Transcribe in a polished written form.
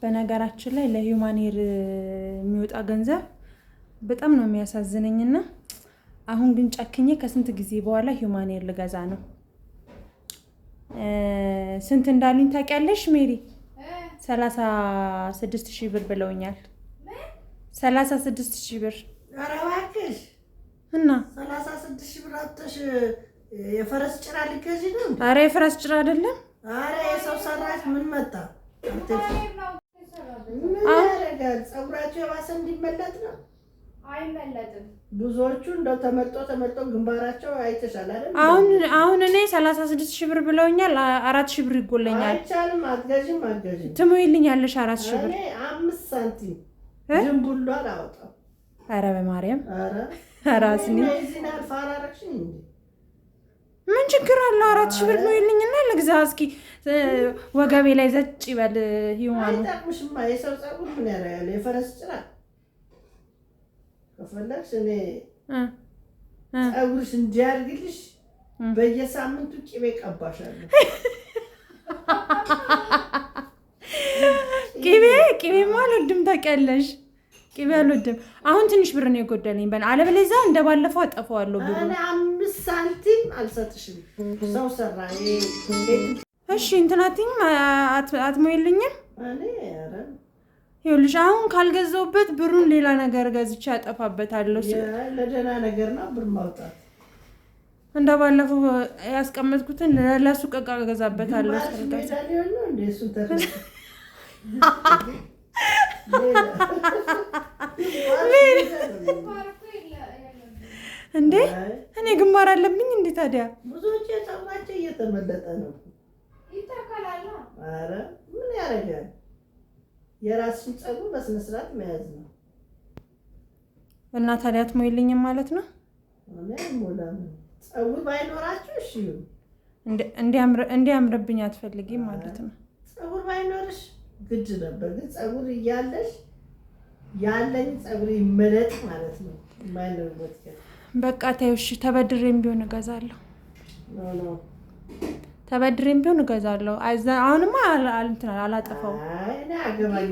በነገራችን ላይ ለሂውማን ሄር የሚወጣ ገንዘብ በጣም ነው የሚያሳዝነኝና አሁን ግን ጨክኜ ከስንት ጊዜ በኋላ ሂውማን ሄር ልገዛ ነው። ስንት እንዳሉኝ ታውቂያለሽ ሜሪ? 36,000 ብር ብለውኛል። 36,000 ብር። ኧረ እባክሽ እና 36,000 ብር አጥተሽ የፈረስ ጭራ ልትገዢ ነው? ኧረ የፈረስ ጭራ አይደለም። ኧረ የሰው ሰራሽ ምን መጣ? ምን ያደርጋል? ፀጉራቸው የባሰ እንዲመለጥ ነው። አይመለጥም። ብዙዎቹ እንደው ተመልጦ ግንባራቸው አይተሻል አይደል? አሁን እኔ 36,000 ብር ብለውኛል። 4,000 ብር ይጎለኛል። አይቻልም። አትገዢም። ትሞይልኛለሽ 4,000 ብር? እኔ 5 ሳንቲም ዝንቡሉ አላወጣም። ኧረ በማርያም ራስኒ እዚህና አልፋራረክሽኝ እንዴ? ምን ችግር አለው? 4,000 ብር ሞይልኝና ልግዛ እስኪ። ወገቤ ላይ ዘጭ ይበል ይሁን። አይጠቅምሽማ። የሰው ፀጉር ምን ያደርጋል? የፈረስ ጭራ ከፈለግሽ እኔ ፀጉርሽ እንዲያድግልሽ በየሳምንቱ ቅቤ ቀባሻለሁ። ቅቤማ አልወድም ታውቂያለሽ። ቅቤ አልወድም። አሁን ትንሽ ብር ነው የጎደለኝ። አለበለዚያ እንደባለፈው አጠፋዋለሁ ብሩ። እኔ 5 ሳንቲም አልሰጥሽም። ሰው ሰራ። እሺ እንትናትኝ አትሞይልኝም? እኔ ኧረ ይኸውልሽ አሁን ካልገዛሁበት ብሩን ሌላ ነገር ገዝቼ አጠፋበታለሁ። ለደህና ነገር ነው ብር ማውጣት። እንደባለፈው ያስቀመጥኩትን ለሱቅ ዕቃ ገዛበታለሁ። እንዴ እኔ ግንባር አለብኝ እንዴ ታዲያ? ብዙዎች ፀጉራቸው እየተመለጠ ነው። ይተካላል። ኧረ ምን ያደርጋል? የራስሽን ፀጉር በስነ ስርዓት መያዝ ነው። እና ታዲያ አትሞይልኝም ማለት ነው? እኔ ሞላም ፀጉር ባይኖራችሁ እሺ እንዲያምርብኝ አትፈልጊም ማለት ነው? ፀጉር ባይኖርሽ ግድ ነበር። ግን ፀጉር እያለሽ ያለኝ ፀጉር ይመለጥ ማለት ነው። የማይኖርበት በቃ ተይው እሺ። ተበድሬም ቢሆን እገዛለሁ። ኖ ተበድሬም ቢሆን እገዛለሁ። አሁንማ አላጠፋው። አይ እኔ አገባኝ